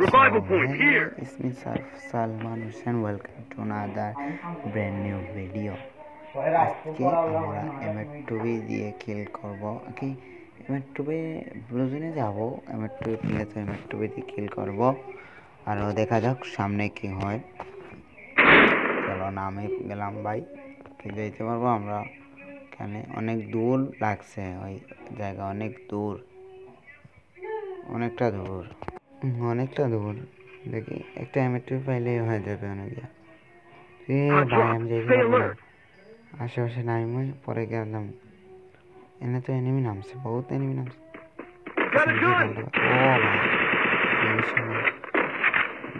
revival point Hey, here. it's me Salman Hussain. Welcome to another brand new video. আজকে আমরা এমএট2বি দিয়ে কিল করব। ওকে, এমএট2বি ব্লুজনে যাব, এমএট2বি পেলে তো এমএট2বি দিয়ে কিল করব। আর দেখা যাক সামনে কি হয়। চলো না, আমি গেলাম ভাই, কি যাইতে পারবো আমরা? এখানে অনেক দূর লাগছে, ওই জায়গা অনেক দূর, অনেকটা দূর। দেখি একটা এমএট2বি পাইলেই হয়ে যাবে অনেক। ভাই আমি যেতে পারবো না, আশেপাশে নামি পরে গেলাম। এনে তো এনিমি নামছে, বহুত এনিমি নামছে। ও ভাই,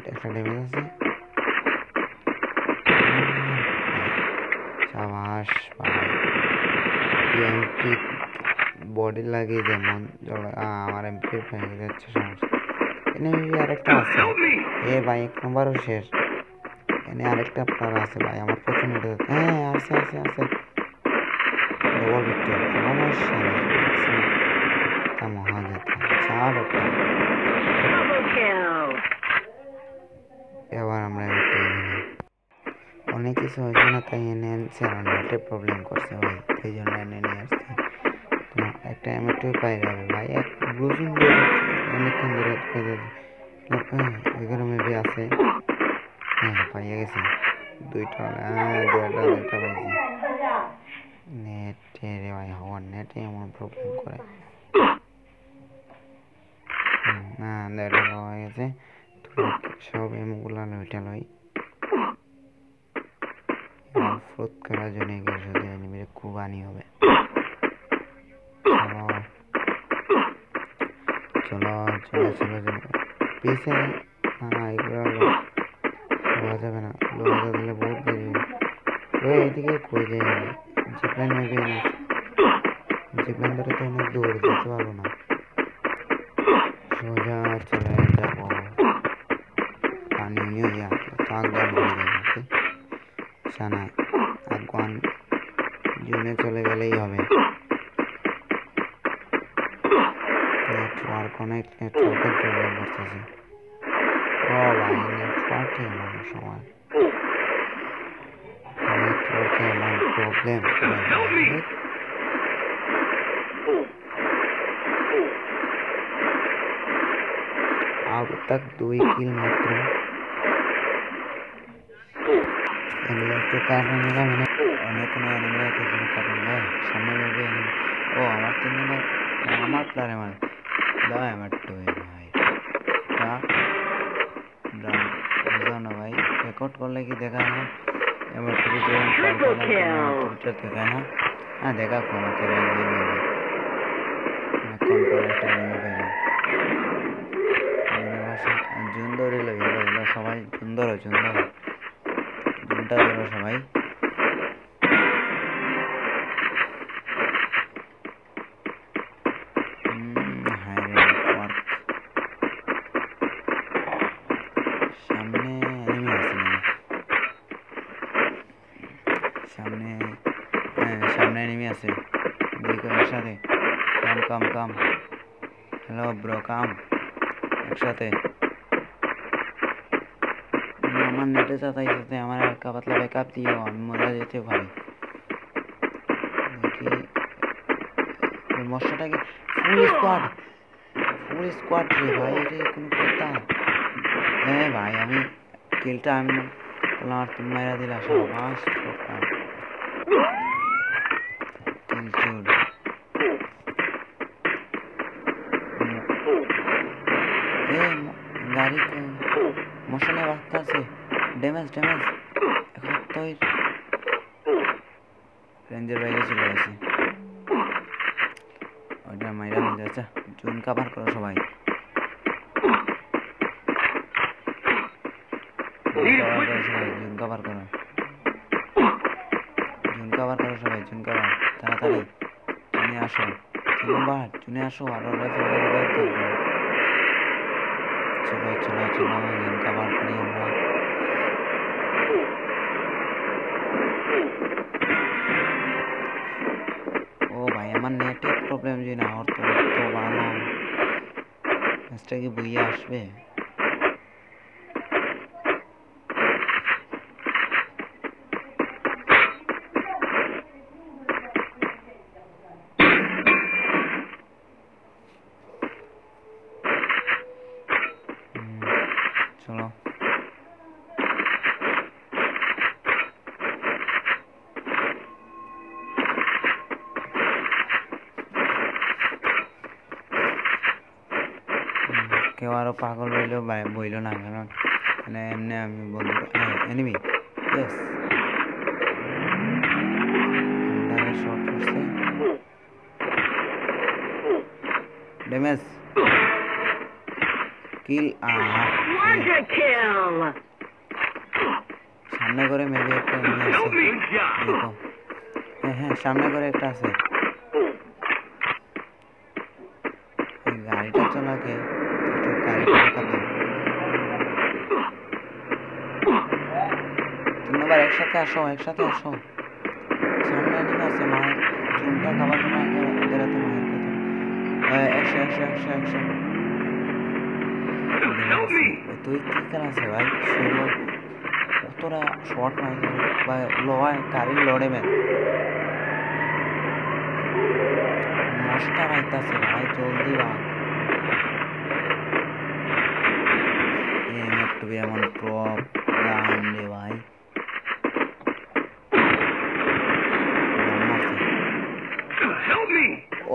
একটা ড্যামেজ আছে। সাবাস ভাই, এমপি বডি লাগিয়ে যেমন আমার এমপি ভেঙে যাচ্ছে। সমস্যা এনিমি আরেকটা আছে। এ ভাই, 1 নম্বরও শেষ। এনে আরেকটা প্লেয়ার আছে ভাই, আমার পছন্দ। হ্যাঁ, আছে ডবল ভিক্টর, সমস্যা নেই। মহাজাতা চাপ একটা। এবার আমরা অনেক কিছু হয়েছে না, তাই এনে আনছে। আর নেটে প্রবলেম করছে ভাই, সেই জন্য এনে নিয়ে আসছে। একটা এমএট2বি পাই যাবে ভাই, এক ব্লুজুন অনেকক্ষণ ধরে এখানে মেবি আছে। হ্যাঁ, পাইয়া গেছে দুইটা পাইছি। নেটে রে ভাই, হওয়ার নেটে এমন প্রবলেম করে না। নেটে পাওয়া গেছে সব এমগুলা ওইটা লই। ফ্রুট করার জন্য গিয়ে শুধু এনিমির কুবানি হবে। চলো পিছে না, এগুলো লোয়া যাবে না, লোয়া দিলে বহুত দেরি। এইদিকে কই যায় জিপ্লাইন মেবি এনে, জিপ্লাইন ধরে তো অনেক দূর যেতে পারবো না, সোজা চলে যাবো। পানি নিয়ে আগুয়ান ঘুরে যাবে। সানা আগুয়ান জুনে চলে গেলেই হবে। নেটওয়ার্কের প্রবলেম করতেছে। ও ভাই, নেটওয়ার্কে এমন সময় প্রবলেম। अब तक 2 किल मात्र। এনিমিকে কাটন না, মানে অনেক এনিমি আছে যেটা কাটন না। সামনে মেবি এনিমি। ও আমার 3 নম্বর, আমার প্লেয়ার আমার দাও এমএট2বি ভাই। বুঝলাম না ভাই, রেকর্ড করলে কি দেখায় না? এমএট2বি যখন কম্পিউটার দেখায় না। হ্যাঁ, দেখা আমাকে অনেকক্ষণ পরে একটা এনিমি পাইলাম। জুন ধরে লই, এলো সবাই জুন ধরো, জুনটা ধরো সবাই। সামনে এনিমি আছে না? সামনে এনিমি আছে, দেখো একসাথে। কাম হ্যালো ব্রো, কাম একসাথে। আমার নেটে চাইতে আমার হালকা পাতলা ব্যাকআপ দিও, আমি মরে যেতে পারি। দেখি মশাটাকে ফুল স্কোয়াড রে ভাই, রে কোনো কথা? হ্যাঁ ভাই, আমি কিলটা আমি তোমার তুমি মারা দিলা। সাবাস গাড়ি মশালে বাচ্চা আছে। ড্যামেজ এখন তো রেঞ্জের বাইরে চলে গেছে। ওইটা মাইরা হয়ে যাচ্ছে। জুন কাভার করো সবাই, জুন কাভার করো সবাই, জুন কাভার তাড়াতাড়ি। চুনে আসো আরো চলো জুন কাভার করি আমরা। ও ভাই, আমার নেটে প্রবলেম যে না, ওর তো ভালো ম্যাচটা কি বইয়ে আসবে। চলো কেউ আরো পাগল হইলেও বইল না, কারণ মানে এমনি আমি বন্ধু এনিমি ইয়েস শর্ট করছে ড্যামেজ কিল সামনে করে মেবি একটা এনিমি আছে দেখো হ্যাঁ সামনে করে একটা আছে গাড়িটা চালাকে একটু গাড়িটা দেখাতো তোমরা একসাথে আসো সামনে এনিমি আছে মায়ের চুনটা খাবার জন্য ওদের হাতে মায়ের কথা 100 তুই কি কার আছে ভাই শুরু কতটা শর্ট মারছে বা লয় গাড়ির লড়ে মেন মশটা রাইতাছে ভাই জলদি ভাগ একটু এমন টপ গান রে ভাই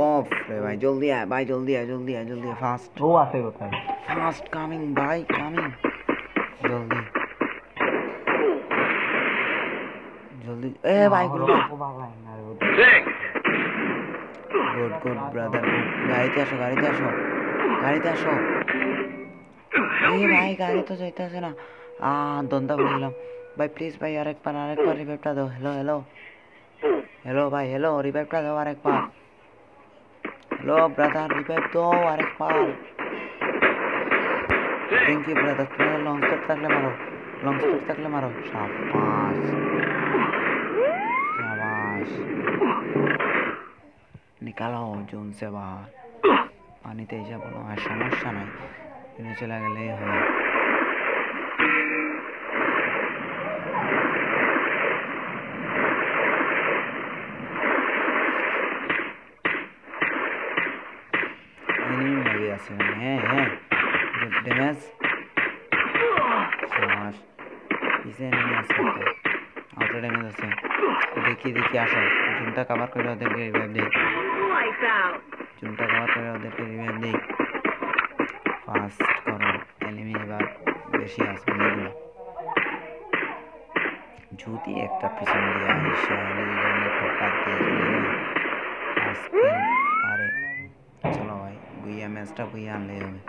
অফ রে ভাই জলদি আয় ভাই জলদি ফাস্ট ও আছে কোথায় ফাস্ট কামিং ভাই কামিং জলদি এ ভাই গুড ব্রাদার গাড়িতে আসো এই ভাই গাড়ি তো যাইতেছে না দন্দা বললাম ভাই প্লিজ ভাই আরেকবার রিভাইভটা দাও হ্যালো ভাই রিভাইভটা দাও আরেকবার হ্যালো ব্রাদার রিভাইভ দাও আরেকবার থ্যাংক ইউ ব্রাদার তোমার লং স্পিড থাকলে মারো শাবাশ নিকালো জোন সে বাহার পানিতে এসে বলো আর সমস্যা নাই কিনে চলে গেলেই হবে আছে হ্যাঁ ড্যামেজ শাবাশ পিছে এনিমি আছে আউটার ড্যামেজ আছে দেখি আসো জুনটা কভার করে ওদেরকে রিভাইভ দেই ফাস্ট করো এনিমি এবার বেশি আসবে এগুলো যদি একটা পিছন দিয়ে আইসা টপার দিয়ে আজকে পারে চলো ভাই বুইয়া ম্যাচটা বুইয়া আনলে হবে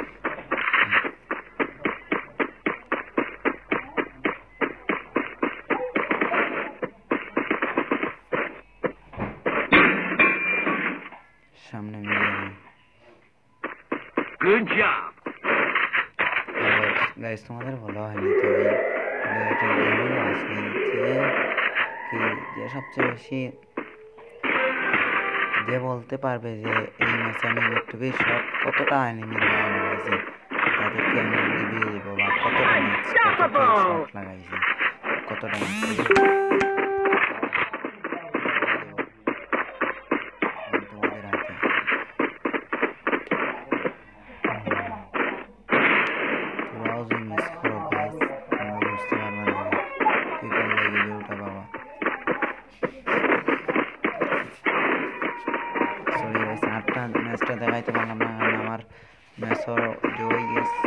সামনে গুড জব গাইস তোমাদের ভালো হয়নি তো একটা রিভিউ আছে যে সবচেয়ে বেশি যে বলতে পারবে যে এই ম্যাচে আমি ইউটিউবে শট কতটা এনিমি লাগাইছি তাদেরকে আমি রিভিউ দেবো বা কতটা ম্যাচ কতটা শট লাগাইছি কতটা তোমাদের হাতে তোরাও যে মিস করো গাইস তোমরা বুঝতে পারবে না কি করলে ভিডিওটা বাবা সরি গাইস আটটা ম্যাচটা দেখাইতে পারলাম না কারণ আমার ম্যাচও জয় গেছে